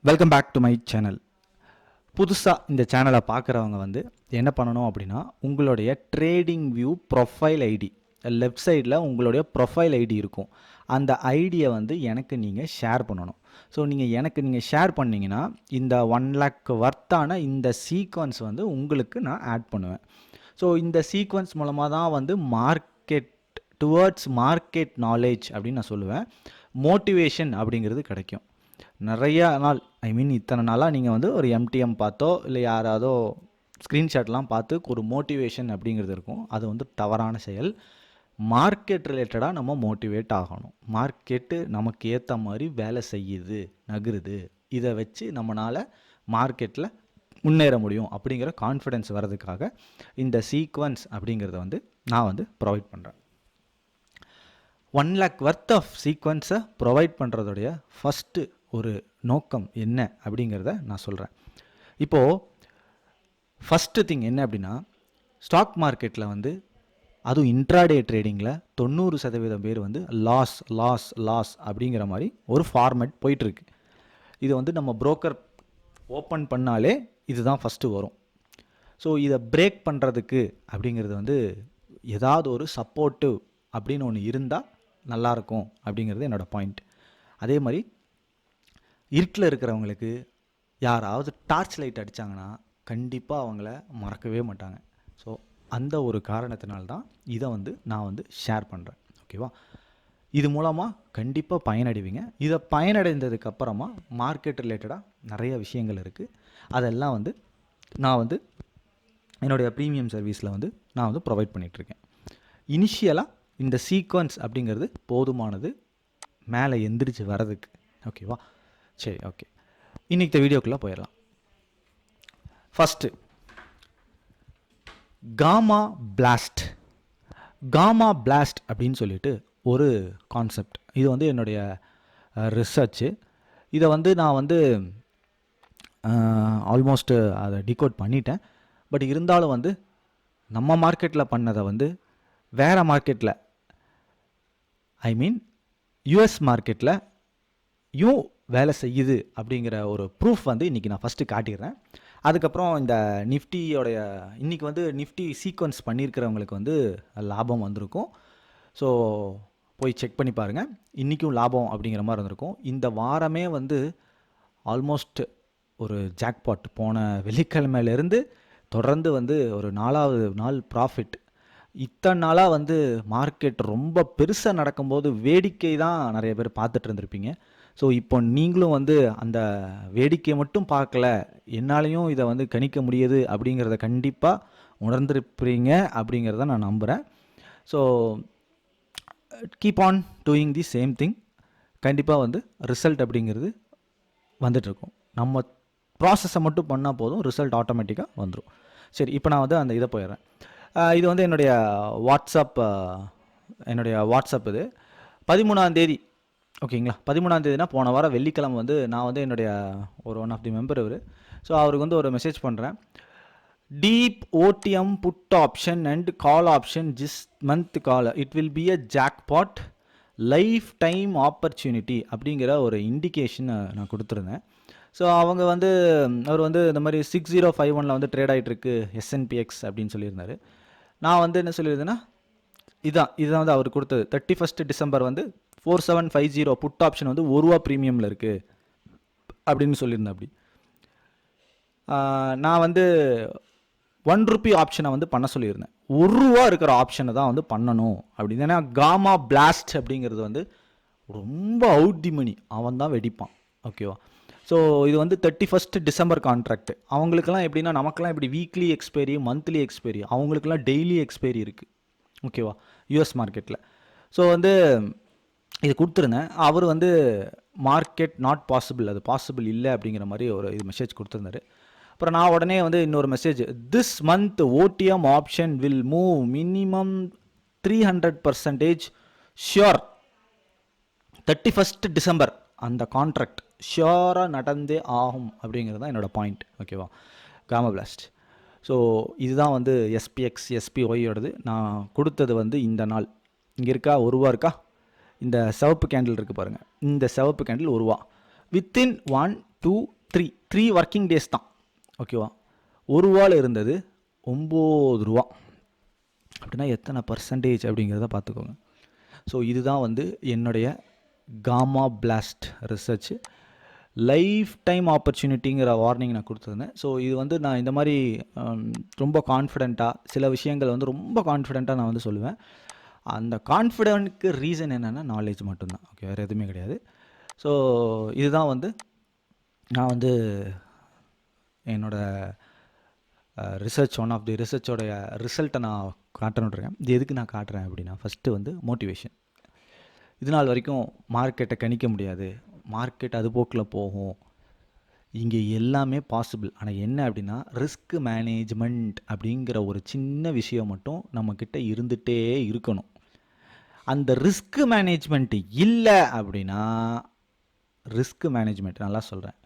Welcome back to my channel. புதுசாக இந்த சேனலை பார்க்குறவங்க என்ன பண்ணணும் அப்படின்னா, உங்களுடைய trading view profile ID left சைடில் உங்களுடைய ப்ரொஃபைல் ஐடி இருக்கும். அந்த ஐடியை எனக்கு நீங்கள் ஷேர் பண்ணணும். ஸோ நீங்கள் ஷேர் பண்ணிங்கன்னா இந்த 1 lakh வர்த்தான இந்த சீக்வன்ஸ் உங்களுக்கு நான் ஆட் பண்ணுவேன். ஸோ இந்த சீக்வன்ஸ் மூலமாக தான் மார்க்கெட் டுவர்ட்ஸ் மார்க்கெட் நாலேஜ் அப்படின்னு நான் சொல்லுவேன். மோட்டிவேஷன் அப்படிங்கிறது கிடைக்கும். நிறையா நாள் இத்தனை நாளாக நீங்கள் ஒரு எம்டிஎம் பார்த்தோ இல்லை யாராவதோ ஸ்க்ரீன்ஷாட்லாம் பார்த்து ஒரு மோட்டிவேஷன் அப்படிங்கிறது இருக்கும். அது தவறான செயல். மார்க்கெட் ரிலேட்டடாக நம்ம மோட்டிவேட் ஆகணும். மார்க்கெட்டு நமக்கு ஏற்ற மாதிரி வேலை செய்யுது, நகருது, இதை வச்சு நம்மளால் மார்க்கெட்டில் முன்னேற முடியும் அப்படிங்கிற கான்ஃபிடென்ஸ் வர்றதுக்காக இந்த சீக்வன்ஸ் அப்படிங்கிறத நான் ப்ரொவைட் பண்ணுறேன். 1 lakh வர்த் ஆஃப் சீக்வன்ஸை ப்ரொவைட் பண்ணுறதுடைய ஃபஸ்ட்டு ஒரு நோக்கம் என்ன அப்படிங்கிறத நான் சொல்கிறேன். இப்போது ஃபஸ்ட்டு திங் என்ன அப்படின்னா, ஸ்டாக் மார்க்கெட்டில் அதுவும் இன்ட்ராடே ட்ரேடிங்கில் 90% பேர் லாஸ் லாஸ் லாஸ் அப்படிங்கிற மாதிரி ஒரு ஃபார்மேட் போயிட்டுருக்கு. இது நம்ம புரோக்கர் ஓப்பன் பண்ணாலே இதுதான் ஃபஸ்ட்டு வரும். ஸோ இதை பிரேக் பண்ணுறதுக்கு அப்படிங்கிறது ஏதாவது ஒரு சப்போர்ட்டிவ் அப்படின்னு ஒன்று இருந்தால் நல்லாயிருக்கும் அப்படிங்கிறது என்னோடய பாயிண்ட். அதே மாதிரி இருட்டில் இருக்கிறவங்களுக்கு யாராவது டார்ச் லைட் அடித்தாங்கன்னா கண்டிப்பாக அவங்கள மறக்கவே மாட்டாங்க. ஸோ அந்த ஒரு காரணத்தினால்தான் இதை நான் ஷேர் பண்ணுறேன். ஓகேவா? இது மூலமாக கண்டிப்பாக பயனடைவீங்க. இதை பயனடைந்ததுக்கப்புறமா மார்க்கெட் ரிலேட்டடாக நிறைய விஷயங்கள் இருக்குது. அதெல்லாம் நான் என்னுடைய ப்ரீமியம் சர்வீஸில் நான் ப்ரொவைட் பண்ணிகிட்ருக்கேன். இனிஷியலாக இந்த சீக்வன்ஸ் அப்படிங்கிறது போதுமானது மேலே எந்திரிச்சு வர்றதுக்கு. ஓகேவா? சரி, ஓகே. இன்றைக்கி வீடியோக்குள்ளே போயிடலாம். First gamma blast. Gamma blast அப்படின்னு சொல்லிட்டு ஒரு கான்செப்ட். இது என்னுடைய ரிசர்ச்சு. இதை நான் ஆல்மோஸ்ட் அதை டிகோட் பண்ணிட்டேன். பட் இருந்தாலும் நம்ம மார்க்கெட்டில் பண்ணதை வேறு மார்க்கெட்டில் யூஎஸ் மார்க்கெட்டில் வேலை செய்யுது அப்படிங்கிற ஒரு ப்ரூஃப் இன்றைக்கி நான் ஃபஸ்ட்டு காட்டிடுறேன். அதுக்கப்புறம் இந்த நிஃப்டியோடைய இன்றைக்கி நிஃப்டி சீக்வன்ஸ் பண்ணியிருக்கிறவங்களுக்கு லாபம் வந்திருக்கும். ஸோ போய் செக் பண்ணி பாருங்கள். இன்றைக்கும் லாபம் அப்படிங்கிற மாதிரி இருந்திருக்கும். இந்த வாரமே ஆல்மோஸ்ட் ஒரு ஜாக்பாட். போன வெள்ளிக்கிழமையிலேருந்து தொடர்ந்து ஒரு 4வது நாள் ப்ராஃபிட். இத்தனை நாளாக மார்க்கெட் ரொம்ப பெருசாக நடக்கும்போது வேடிக்கை தான் நிறைய பேர் பார்த்துட்டு இருந்திருப்பீங்க. ஸோ இப்போ நீங்களும் அந்த வேடிக்கையை மட்டும் பார்க்கல, என்னாலையும் இதை கணிக்க முடியுது அப்படிங்கிறத கண்டிப்பாக உணர்ந்திருப்பீங்க அப்படிங்கிறத நான் நம்புகிறேன். So keep on doing the same thing. கண்டிப்பாக ரிசல்ட் அப்படிங்கிறது வந்துட்டுருக்கும். நம்ம ப்ராசஸை மட்டும் பண்ணால் போதும், ரிசல்ட் ஆட்டோமேட்டிக்காக வந்துடும். சரி, இப்போ நான் அந்த இதை போயிடுறேன். இது என்னுடைய வாட்ஸ்அப் இது 13ஆம் தேதி. ஓகேங்களா? 13ஆம் தேதினா போன வாரம் வெள்ளிக்கிழமை நான் என்னுடைய ஒரு ஒன் ஆஃப் தி மெம்பர் இவர். ஸோ அவருக்கு ஒரு மெசேஜ் பண்ணுறேன். Deep OTM put option and call option this month call it will be a jackpot life time opportunity அப்படிங்கிற ஒரு இண்டிகேஷன் நான் கொடுத்துருந்தேன். ஸோ அவங்க அவர் இந்த மாதிரி 6051 ட்ரேட் ஆகிட்டுருக்கு SNPX அப்படின்னு சொல்லியிருந்தார். நான் என்ன சொல்லியிருந்தேன்னா, இதுதான் அவர் கொடுத்தது. 31st டிசம்பர் 4750 புட் ஆப்ஷன் ₹1 ப்ரீமியமில் இருக்குது அப்படின்னு சொல்லியிருந்தேன். அப்படி நான் ₹1 ஆப்ஷனை பண்ண சொல்லியிருந்தேன். ₹1 இருக்கிற ஆப்ஷனை தான் பண்ணணும் அப்படின்னு. ஏன்னா காமா பிளாஸ்ட் அப்படிங்கிறது ரொம்ப அவுட் தி மணி. அவன் தான் வெடிப்பான். ஓகேவா? ஸோ இது 31st டிசம்பர் கான்ட்ராக்ட். அவங்களுக்கெல்லாம் எப்படின்னா, நமக்கெல்லாம் இப்படி வீக்லி எக்ஸ்பைரி, மந்த்லி எக்ஸ்பைரி, அவங்களுக்கெல்லாம் டெய்லி எக்ஸ்பைரி இருக்குது. ஓகேவா? யூஎஸ் மார்க்கெட்டில். ஸோ இது கொடுத்துருந்தேன். அவர் மார்க்கெட் நாட் பாசிபிள், அது பாசிபிள் இல்லை அப்படிங்கிற மாதிரி ஒரு இது மெசேஜ் கொடுத்துருந்தாரு. அப்புறம் நான் உடனே இன்னொரு message, this month OTM option will move minimum 300% sure. 31st December அந்த கான்ட்ராக்ட் ஷியோராக நடந்தே ஆகும் அப்படிங்கிறது தான் என்னோடய பாயிண்ட். ஓகேவா? Gamma blast. ஸோ இதுதான் SPX SPYயோடது. நான் கொடுத்தது இந்த நாள். இங்கே இருக்கா ₹1 இருக்கா? இந்த சிவப்பு கேண்டில் இருக்குது பாருங்கள். இந்த சிவப்பு கேண்டில் ₹1. வித்தின் 1 2 3 ஒர்க்கிங் டேஸ் தான். ஓகேவா? ஒரு ரூபாவில் இருந்தது 9 ரூபா. அப்படின்னா எத்தனை பர்சன்டேஜ் அப்படிங்கிறத பார்த்துக்கோங்க. ஸோ இதுதான் வந்து என்னுடைய gamma blast research. Life time ஆப்பர்ச்சுனிட்டிங்கிற வார்னிங் நான் கொடுத்துருந்தேன். ஸோ இது வந்து நான் இந்த மாதிரி ரொம்ப கான்ஃபிடெண்ட்டாக சில விஷயங்கள் வந்து ரொம்ப கான்ஃபிடெண்ட்டாக நான் வந்து சொல்லுவேன். அந்த கான்ஃபிடென்ட்க்கு ரீசன் என்னென்னா நாலேஜ் மட்டும்தான். ஓகே, வேறு எதுவுமே கிடையாது. ஸோ இதுதான் வந்து நான் வந்து என்னோடய ரிசர்ச், ஒன் ஆஃப் தி ரிசர்ச்சோடைய ரிசல்ட்டை நான் காட்டணுன்றிருக்கேன். இது எதுக்கு நான் காட்டுறேன் அப்படின்னா, ஃபஸ்ட்டு வந்து மோட்டிவேஷன். இது நாள் வரைக்கும் மார்க்கெட்டை கணிக்க முடியாது, மார்க்கெட் அது போக்கில் போகும், இங்கே எல்லாமே பாசிபிள். ஆனால் என்ன அப்படின்னா, ரிஸ்க் மேனேஜ்மெண்ட் அப்படிங்கிற ஒரு சின்ன விஷயம் மட்டும் நம்மக்கிட்ட இருந்துகிட்டே இருக்கணும். அந்த ரிஸ்க் மேனேஜ்மெண்ட் இல்லை அப்படின்னா, ரிஸ்க் மேனேஜ்மெண்ட் நல்லா சொல்கிறேன்,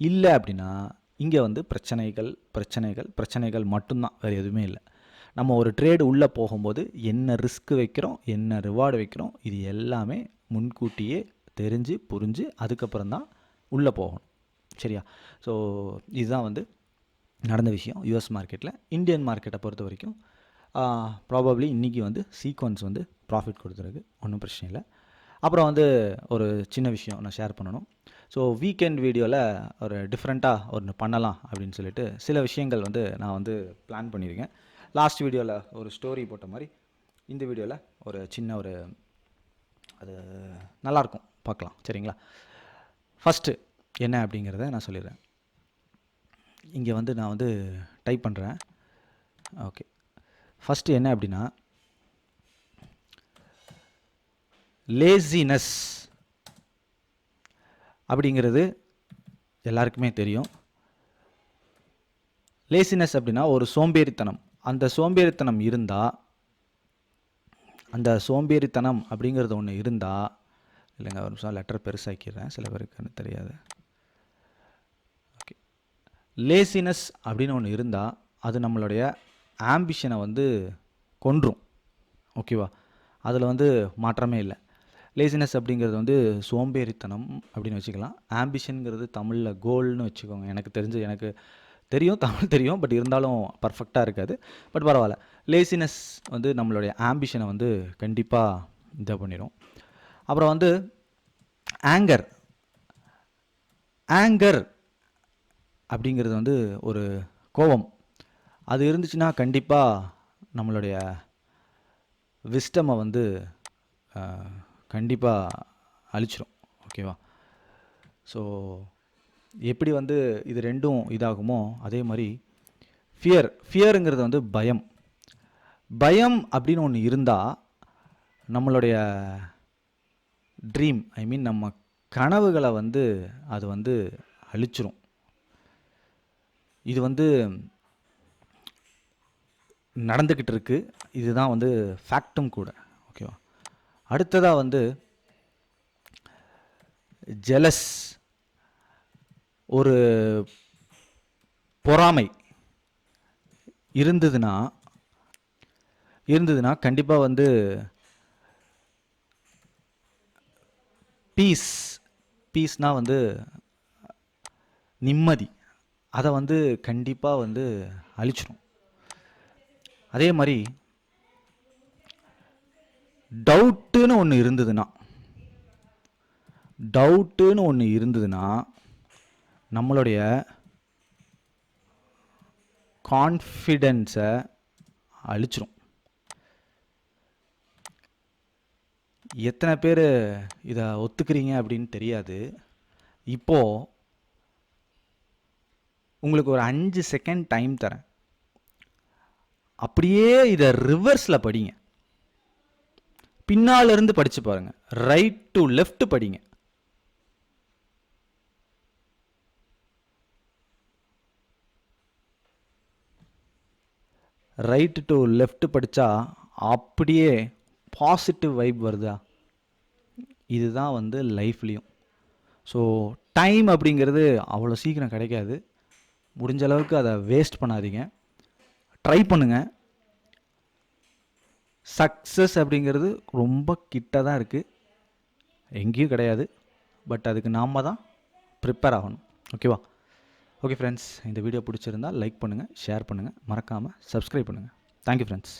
இல்லை அப்படின்னா இங்கே வந்து பிரச்சனைகள் பிரச்சனைகள் பிரச்சனைகள் மட்டும்தான், வேறு எதுவுமே இல்லை. நம்ம ஒரு ட்ரேடு உள்ளே போகும்போது என்ன ரிஸ்க் வைக்கிறோம், என்ன ரிவார்டு வைக்கிறோம், இது எல்லாமே முன்கூட்டியே தெரிஞ்சு புரிஞ்சு அதுக்கப்புறம் தான் உள்ளே போகணும். சரியா? ஸோ இதுதான் வந்து நடந்த விஷயம் யூஎஸ் மார்க்கெட்டில். இந்தியன் மார்க்கெட்டை பொறுத்த வரைக்கும் ப்ராபப்ளி இன்றைக்கி வந்து சீக்வன்ஸ் வந்து ப்ராஃபிட் கொடுத்துருக்கு, ஒன்றும் பிரச்சனை இல்லை. அப்புறம் வந்து ஒரு சின்ன விஷயம் நான் ஷேர் பண்ணணும். ஸோ வீக்கெண்ட் வீடியோவில் ஒரு டிஃப்ரெண்ட்டாக ஒன்று பண்ணலாம் அப்படின்னு சொல்லிட்டு சில விஷயங்கள் வந்து நான் வந்து பிளான் பண்ணியிருக்கேன். லாஸ்ட் வீடியோவில் ஒரு ஸ்டோரி போட்ட மாதிரி இந்த வீடியோவில் ஒரு சின்ன ஒரு அது நல்லாயிருக்கும், பார்க்கலாம். சரிங்களா? ஃபஸ்ட்டு என்ன அப்படிங்கிறத நான் சொல்லிடுறேன். இங்கே வந்து நான் வந்து டைப் பண்ணுறேன். ஓகே, ஃபஸ்ட்டு என்ன அப்படின்னா, லேசினஸ் அப்படிங்கிறது எல்லாருக்குமே தெரியும். லேசினஸ் அப்படின்னா ஒரு சோம்பேறித்தனம். அந்த சோம்பேறித்தனம் இருந்தால், அந்த சோம்பேறித்தனம் அப்படிங்கிறது ஒன்று இருந்தால், இல்லைங்க ஒரு நிமிஷம் லெட்டர் பெருசாக்கிடுறேன், சில பேருக்கு தெரியாது. ஓகே, லேசினஸ் அப்படின்னு ஒன்று இருந்தால் அது நம்மளுடைய ஆம்பிஷனை வந்து கொன்றும். ஓகேவா? அதில் வந்து மாற்றமே இல்லை. லேசினஸ் அப்படிங்கிறது வந்து சோம்பேறித்தனம் அப்படின்னு வச்சுக்கலாம். ஆம்பிஷனுங்கிறது தமிழில் கோல்னு வச்சுக்கோங்க. எனக்கு தெரியும் தமிழ் தெரியும், பட் இருந்தாலும் பர்ஃபெக்டாக இருக்காது. பட் பரவாயில்ல. லேசினஸ் வந்து நம்மளுடைய ஆம்பிஷனை வந்து கண்டிப்பாக இதை பண்ணிடும். அப்புறம் வந்து ஆங்கர் அப்படிங்கிறது வந்து ஒரு கோபம். அது இருந்துச்சுன்னா கண்டிப்பாக நம்மளுடைய விஸ்டமை வந்து கண்டிப்பாக அழிச்சிடும். ஓகேவா? ஸோ எப்படி வந்து இது ரெண்டும் இதாகுமோ அதே மாதிரி ஃபியருங்கிறது வந்து பயம் அப்படின்னு ஒன்று இருந்தால் நம்மளுடைய ட்ரீம், ஐ மீன் நம்ம கனவுகளை வந்து அது வந்து அழிச்சிரும். இது வந்து நடந்துக்கிட்டு இருக்கு. இதுதான் வந்து ஃபேக்டும் கூட. ஓகேவா? அடுத்ததாக வந்து ஜெலஸ், ஒரு பொறாமை இருந்ததுன்னா கண்டிப்பாக வந்து பீஸ்னால் வந்து நிம்மதி, அதை வந்து கண்டிப்பாக வந்து அழிச்சிடும். அதே மாதிரி டவுட்டுன்னு ஒன்று இருந்ததுன்னா நம்மளுடைய கான்ஃபிடென்ஸை அழிச்சிரும். எத்தனை பேர் இதை ஒத்துக்கிறீங்க அப்படின்னு தெரியாது. இப்போது உங்களுக்கு ஒரு 5 செகண்ட் டைம் தரேன். அப்படியே இதை ரிவர்ஸில் படிங்க. பின்னாலிருந்து படித்து பாருங்கள். ரைட் டு லெஃப்ட் படிங்க. ரைட் டு லெஃப்ட் படித்தா அப்படியே பாசிட்டிவ் வைப் வருதா? இதுதான் வந்து லைஃப்லேயும். ஸோ டைம் அப்படிங்கிறது அவ்வளோ சீக்கிரம் கிடைக்காது. முடிஞ்ச அளவுக்கு அதை வேஸ்ட் பண்ணாதீங்க. ட்ரை பண்ணுங்கள். சக்ஸஸ் அப்படிங்கிறது ரொம்ப கிட்ட தான் இருக்குது, எங்கேயும் கிடையாது. பட் அதுக்கு நாம் தான் ப்ரிப்பேர் ஆகணும். ஓகேவா? ஓகே ஃப்ரெண்ட்ஸ், இந்த வீடியோ பிடிச்சிருந்தால் லைக் பண்ணுங்கள், ஷேர் பண்ணுங்கள், மறக்காமல் சப்ஸ்கிரைப் பண்ணுங்கள். Thank you friends.